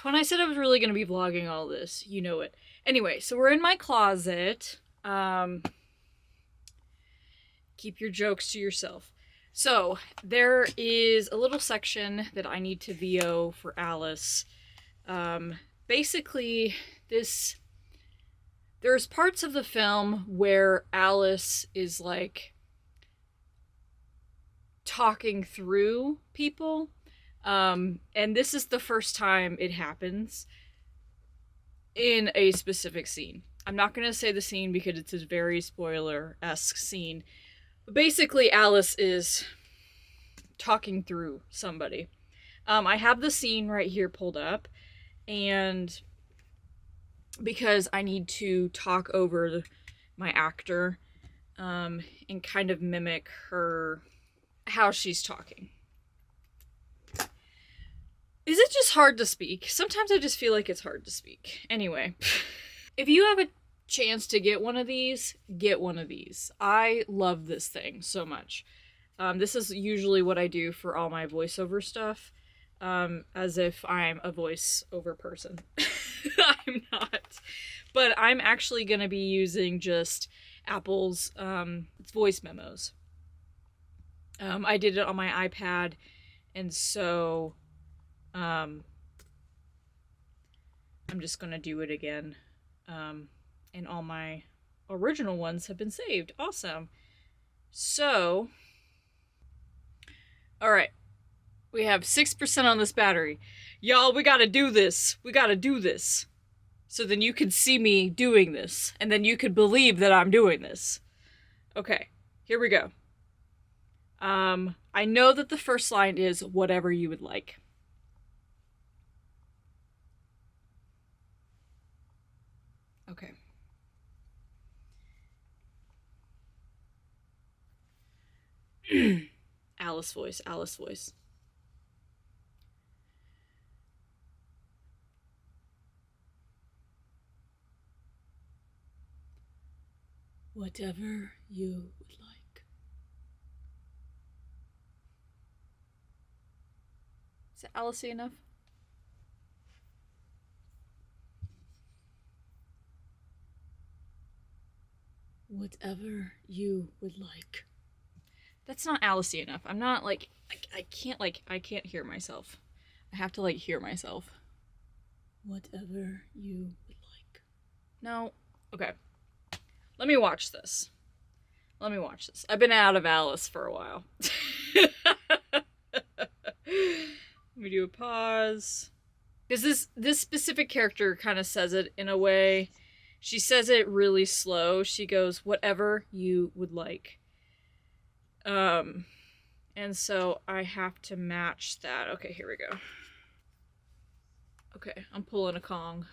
when I said I was really going to be vlogging all this, you know it. Anyway, so we're in my closet. Keep your jokes to yourself. So, there is a little section that I need to VO for Alice. Basically, there's parts of the film where Alice is, like, talking through people. And this is the first time it happens in a specific scene. I'm not going to say the scene because it's a very spoiler-esque scene. But basically, Alice is talking through somebody. I have the scene right here pulled up, and because I need to talk over my actor and kind of mimic how she's talking. Is it just hard to speak? Sometimes I just feel like it's hard to speak. Anyway, if you have a chance to get one of these, get one of these. I love this thing so much. This is usually what I do for all my voiceover stuff, as if I'm a voiceover person. I'm not. But I'm actually going to be using just Apple's voice memos. I did it on my iPad, and so I'm just going to do it again. And all my original ones have been saved. Awesome. So, alright. We have 6% on this battery. Y'all, we gotta do this. We gotta do this. So then you can see me doing this. And then you can believe that I'm doing this. Okay, here we go. I know that the first line is whatever you would like. Okay. Alice voice, Alice voice. Whatever you would like. Is that Alice-y enough? Whatever you would like. That's not Alice-y enough. I'm not, like, I can't hear myself. I have to, like, hear myself. Whatever you would like. No. Okay. Let me watch this. Let me watch this. I've been out of Alice for a while. Let me do a pause. Because this specific character kind of says it in a way. She says it really slow. She goes, whatever you would like. And so I have to match that. Okay, here we go. Okay, I'm pulling a Kong.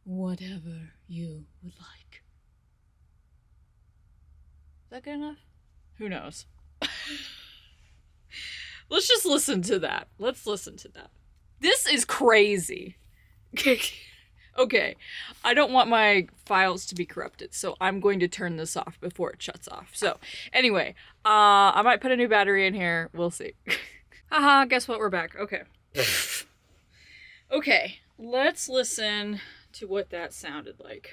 Whatever you would like. Is that good enough? Who knows? Let's just listen to that. Let's listen to that. This is crazy. Okay, I don't want my files to be corrupted, so I'm going to turn this off before it shuts off. So, anyway, I might put a new battery in here. We'll see. Haha, guess what? We're back. Okay. Okay, let's listen to what that sounded like.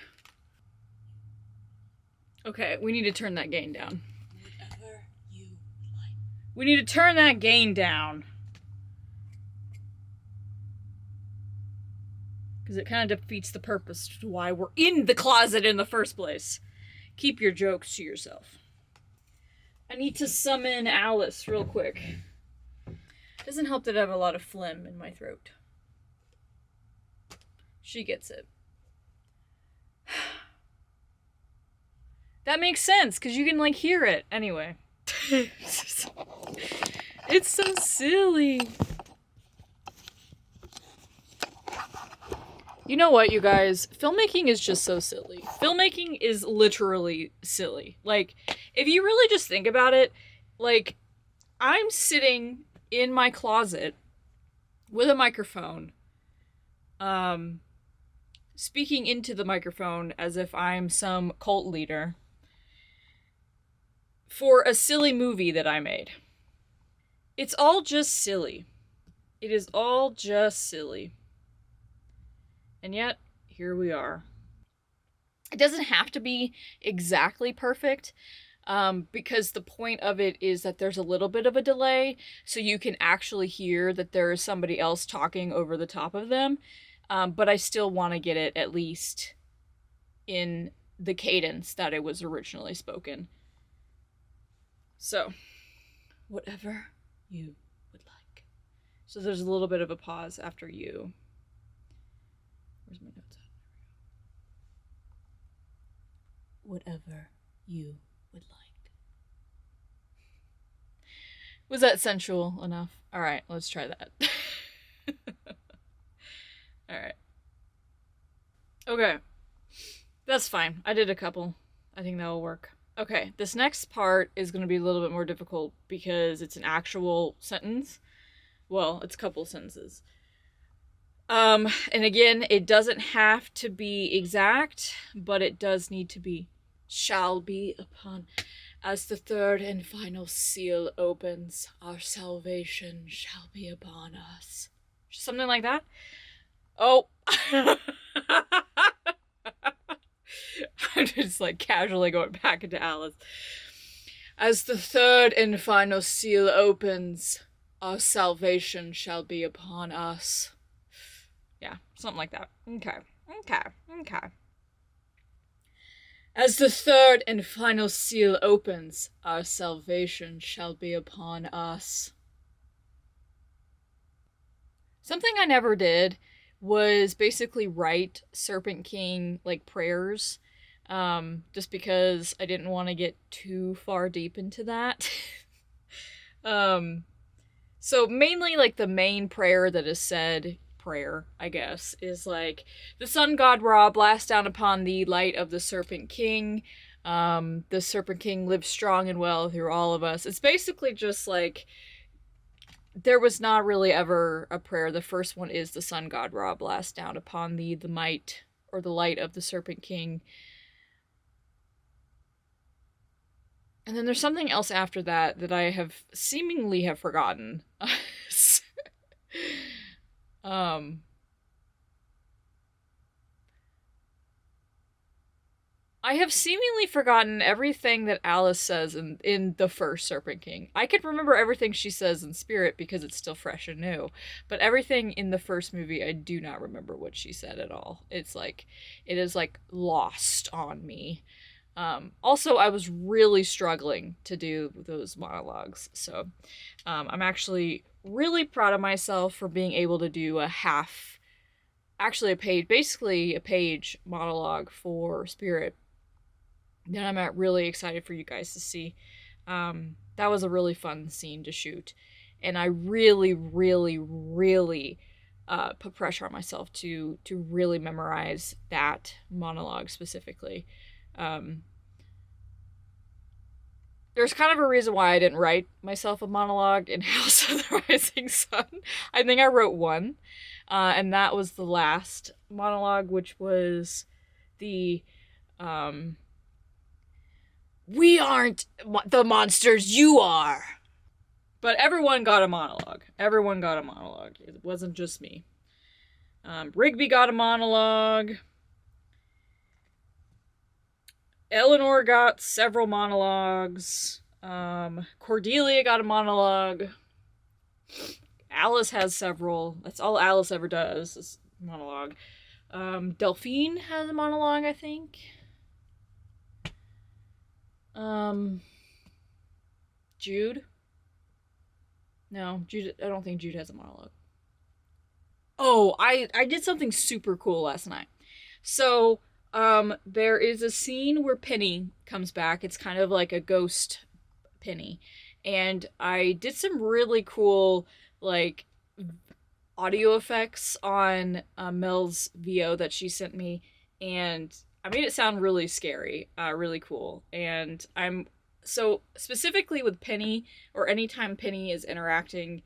Okay, we need to turn that gain down. Whatever you like. We need to turn that gain down. Because it kind of defeats the purpose to why we're in the closet in the first place. Keep your jokes to yourself. I need to summon Alice real quick. Doesn't help that I have a lot of phlegm in my throat. She gets it. That makes sense, because you can, like, hear it. Anyway. It's so silly. You know what, you guys? Filmmaking is just so silly. Filmmaking is literally silly. Like, if you really just think about it, like, I'm sitting in my closet with a microphone, speaking into the microphone as if I'm some cult leader. for a silly movie that I made. It's all just silly. It is all just silly. And yet, here we are. It doesn't have to be exactly perfect, because the point of it is that there's a little bit of a delay, so you can actually hear that there is somebody else talking over the top of them. But I still want to get it at least in the cadence that it was originally spoken. So, whatever you would like. So there's a little bit of a pause after you. Where's my notes at? Whatever you would like. Was that sensual enough? All right, let's try that. All right. Okay. That's fine. I did a couple. I think that will work. Okay, this next part is going to be a little bit more difficult because it's an actual sentence. Well, it's a couple sentences. And again, it doesn't have to be exact, but it does need to be. Shall be upon, as the third and final seal opens, our salvation shall be upon us. Something like that. Oh. I'm just like casually going back into Alice. As the third and final seal opens, our salvation shall be upon us. Yeah, something like that. Okay. As the third and final seal opens, our salvation shall be upon us. Something I never did was basically write Serpent King, like, prayers, just because I didn't want to get too far deep into that. So mainly, like, the main prayer that is said, I guess, is like, the sun god Ra blast down upon thee, light of the Serpent King. The Serpent King lives strong and well through all of us. It's basically just like, there was not really ever a prayer. The first one is the sun god Ra blast down upon thee, the might or the light of the Serpent King. And then there's something else after that that I have seemingly have forgotten. I have seemingly forgotten everything that Alice says in the first Serpent King. I could remember everything she says in spirit because it's still fresh and new. But everything in the first movie, I do not remember what she said at all. It's like, it is like lost on me. Also, I was really struggling to do those monologues. So I'm actually really proud of myself for being able to do basically a page monologue for Spirit. Then I'm really excited for you guys to see. That was a really fun scene to shoot. And I really, really, really put pressure on myself to really memorize that monologue specifically. There's kind of a reason why I didn't write myself a monologue in House of the Rising Sun. I think I wrote one, and that was the last monologue, which was the, we aren't the monsters, you are. But everyone got a monologue. It wasn't just me. Rigby got a monologue. Eleanor got several monologues. Cordelia got a monologue. Alice has several. That's all Alice ever does, is monologue. Delphine has a monologue, I think. Jude? No, Jude. I don't think Jude has a monologue. Oh, I did something super cool last night. So, there is a scene where Penny comes back. It's kind of like a ghost Penny. And I did some really cool, like, audio effects on Mel's VO that she sent me. And I made it sound really scary, really cool. And so specifically with Penny, or anytime Penny is interacting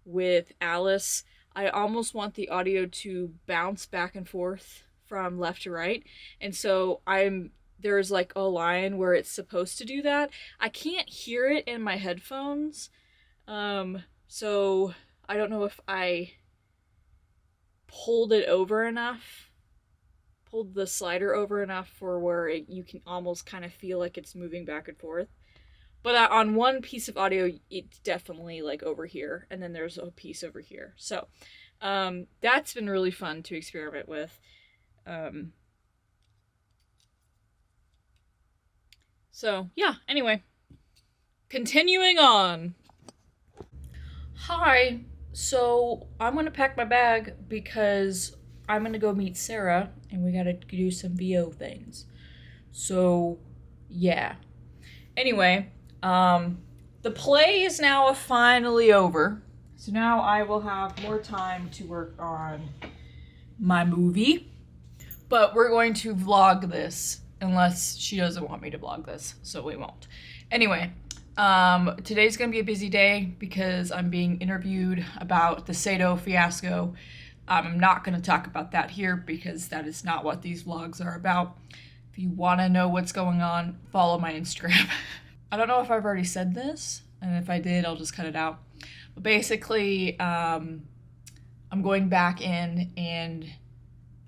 with Alice, I almost want the audio to bounce back and forth from left to right. And so I'm there's like a line where it's supposed to do that. I can't hear it in my headphones. So I don't know if I pulled it over enough, pulled the slider over enough for where you can almost kind of feel like it's moving back and forth. But on one piece of audio, it's definitely like over here, and then there's a piece over here. So that's been really fun to experiment with. So yeah, anyway, continuing on. Hi, so I'm gonna pack my bag because I'm gonna go meet Sarah and we gotta do some VO things. So yeah. Anyway, the play is now finally over. So now I will have more time to work on my movie. But we're going to vlog this unless she doesn't want me to vlog this, so we won't. Anyway, today's gonna be a busy day because I'm being interviewed about the Sato fiasco. I'm not gonna talk about that here because that is not what these vlogs are about. If you wanna know what's going on, follow my Instagram. I don't know if I've already said this, and if I did, I'll just cut it out. But basically, I'm going back in and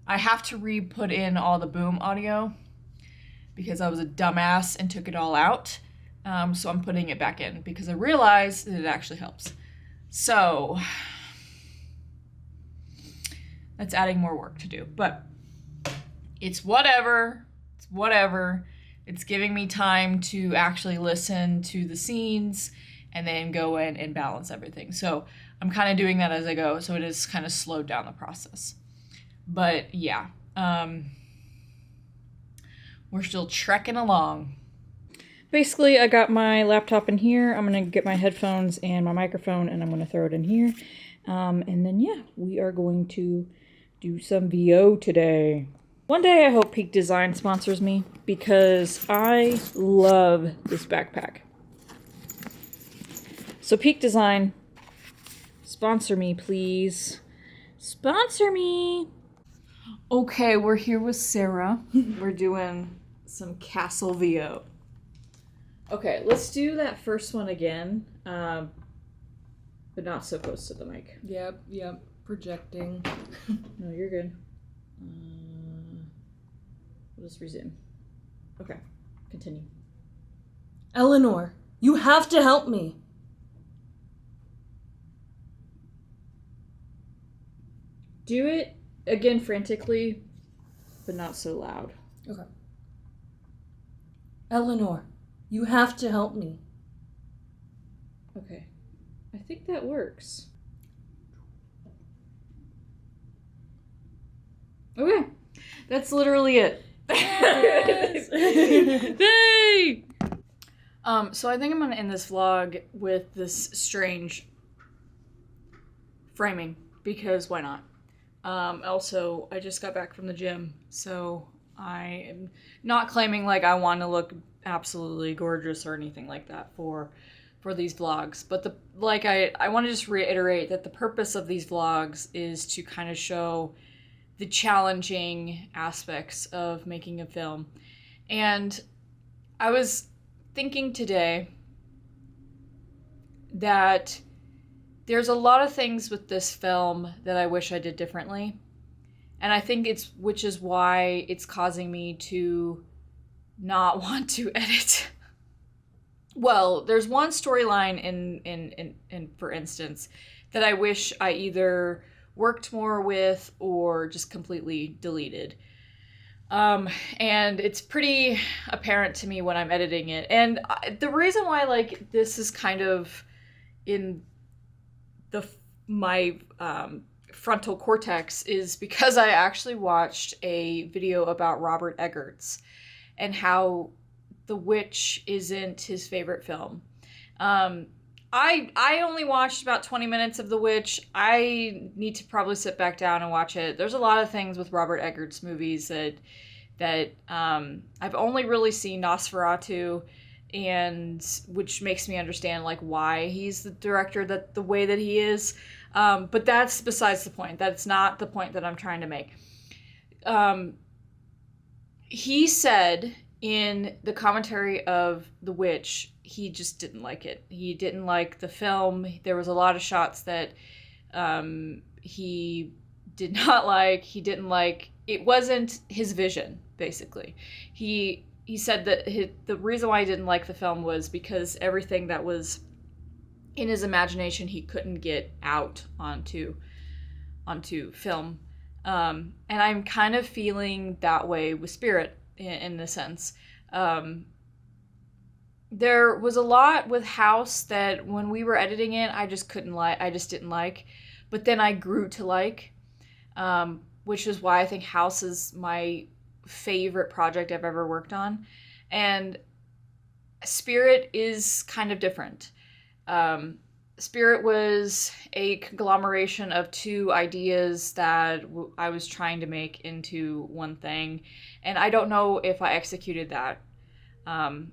I have to re-put in all the boom audio because I was a dumbass and took it all out. So I'm putting it back in because I realized that it actually helps. So that's adding more work to do, but it's whatever. It's whatever. It's giving me time to actually listen to the scenes and then go in and balance everything. So I'm kind of doing that as I go. So it has kind of slowed down the process. But yeah, we're still trekking along. Basically, I got my laptop in here. I'm going to get my headphones and my microphone, and I'm going to throw it in here. And then, yeah, we are going to do some VO today. One day, I hope Peak Design sponsors me because I love this backpack. So, Peak Design, sponsor me, please. Sponsor me! Okay, we're here with Sarah. We're doing some Castle VO. Okay, let's do that first one again, but not so close to the mic. Yep, projecting. No, you're good. We'll just resume. Okay, continue. Eleanor, you have to help me. Do it again frantically, but not so loud. Okay. Eleanor, you have to help me. Okay. I think that works. Okay. That's literally it. Yes. Hey! So I think I'm gonna end this vlog with this strange framing, because why not? Also, I just got back from the gym, so I am not claiming like I want to look absolutely gorgeous or anything like that for these vlogs, but I want to just reiterate that the purpose of these vlogs is to kind of show the challenging aspects of making a film. And I was thinking today that there's a lot of things with this film that I wish I did differently. And I think which is why it's causing me to not want to edit. Well, there's one storyline in for instance that I wish I either worked more with or just completely deleted. And it's pretty apparent to me when I'm editing it. And the reason why like this is kind of in my frontal cortex is because I actually watched a video about Robert Eggers and how The Witch isn't his favorite film. I only watched about 20 minutes of The Witch. I need to probably sit back down and watch it. There's a lot of things with Robert Eggers movies that I've only really seen Nosferatu, and which makes me understand like why he's the director the way that he is. But that's besides the point. That's not the point that I'm trying to make. He said in the commentary of The Witch, he just didn't like it. He didn't like the film. There was a lot of shots that he did not like. He didn't like. It wasn't his vision, basically. He said that the reason why he didn't like the film was because everything that was in his imagination he couldn't get out onto film. And I'm kind of feeling that way with Spirit in the sense. There was a lot with House that when we were editing it, I just didn't like. But then I grew to like, which is why I think House is my favorite project I've ever worked on. And Spirit is kind of different. Spirit was a conglomeration of two ideas that I was trying to make into one thing, and I don't know if I executed that. And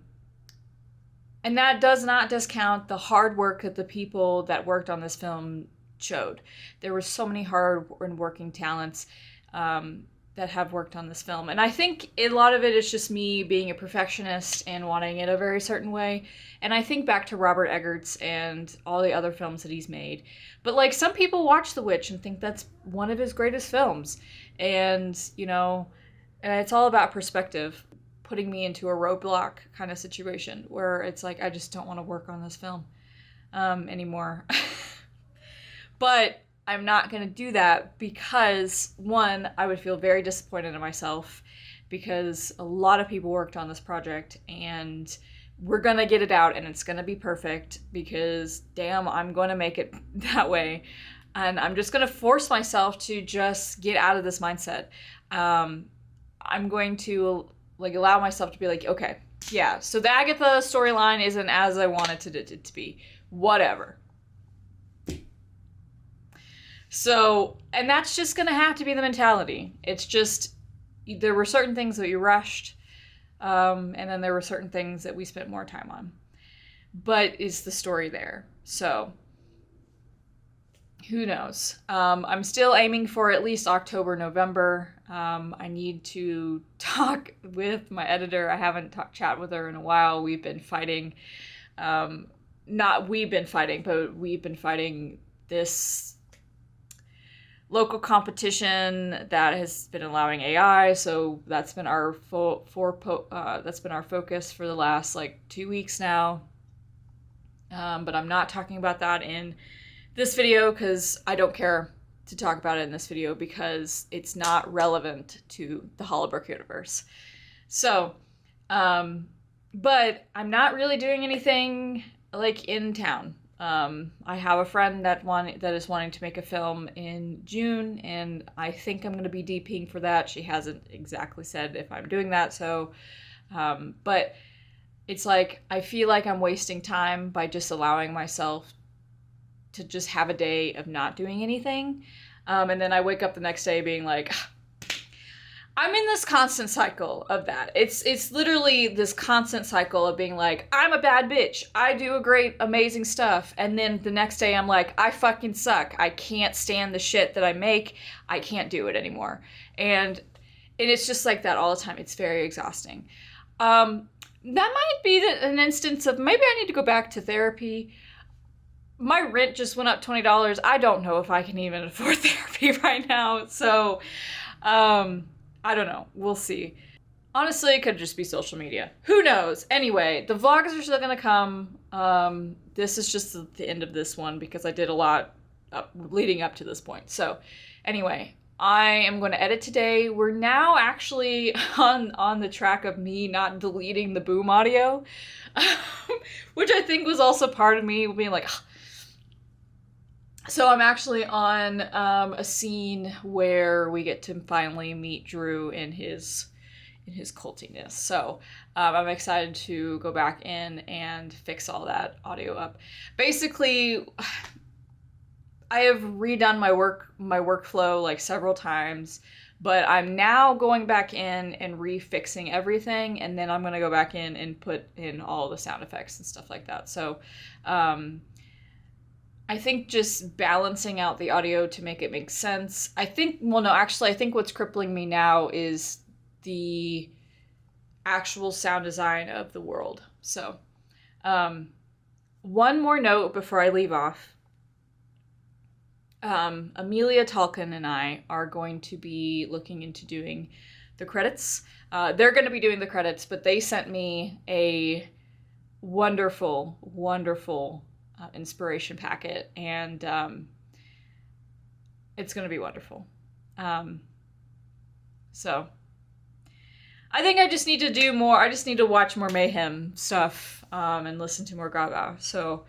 that does not discount the hard work that the people that worked on this film showed. There were so many hard and working talents that have worked on this film. And I think a lot of it is just me being a perfectionist and wanting it a very certain way. And I think back to Robert Eggers and all the other films that he's made. But like some people watch The Witch and think that's one of his greatest films. And, you know, it's all about perspective, putting me into a roadblock kind of situation where it's like, I just don't want to work on this film anymore. But I'm not going to do that because, one, I would feel very disappointed in myself because a lot of people worked on this project and we're going to get it out and it's going to be perfect because, damn, I'm going to make it that way. And I'm just going to force myself to just get out of this mindset. I'm going to allow myself to be like, okay, yeah, so the Agatha storyline isn't as I wanted it to be. Whatever. So, and that's just going to have to be the mentality. It's just, there were certain things that we rushed, and then there were certain things that we spent more time on. But is the story there? So, who knows? I'm still aiming for at least October, November. I need to talk with my editor. I haven't chat with her in a while. We've been fighting, not we've been fighting, but we've been fighting this local competition that has been allowing AI, so that's been our that's been our focus for the last 2 weeks now. But I'm not talking about that in this video because I don't care to talk about it in this video because it's not relevant to the Hollowbrooke universe. So, but I'm not really doing anything in town. I have a friend that is wanting to make a film in June, and I think I'm going to be DPing for that. She hasn't exactly said if I'm doing that, so, but it's I feel like I'm wasting time by just allowing myself to just have a day of not doing anything, and then I wake up the next day being like, I'm in this constant cycle of that. It's literally this constant cycle of being like, I'm a bad bitch. I do a great, amazing stuff. And then the next day I'm like, I fucking suck. I can't stand the shit that I make. I can't do it anymore. And it's just like that all the time. It's very exhausting. That might be an instance of maybe I need to go back to therapy. My rent just went up $20. I don't know if I can even afford therapy right now. So, I don't know. We'll see. Honestly, it could just be social media. Who knows? Anyway, the vlogs are still going to come. This is just the end of this one because I did a lot leading up to this point. So anyway, I am going to edit today. We're now actually on the track of me not deleting the boom audio, which I think was also part of me being like, ugh. So I'm actually on a scene where we get to finally meet Drew in his cultiness. So I'm excited to go back in and fix all that audio up. Basically, I have redone my workflow several times, but I'm now going back in and refixing everything, and then I'm going to go back in and put in all the sound effects and stuff like that. So I think just balancing out the audio to make it make sense. I think what's crippling me now is the actual sound design of the world. So, one more note before I leave off. Amelia Talkin and I are going to be looking into doing the credits. They're going to be doing the credits, but they sent me a wonderful, wonderful inspiration packet, and it's going to be wonderful. So I think I just need to do more. I just need to watch more Mayhem stuff and listen to more Gaga. So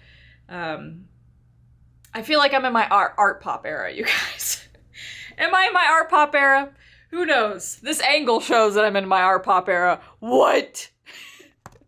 I feel like I'm in my art pop era, you guys. Am I in my art pop era? Who knows? This angle shows that I'm in my art pop era. What?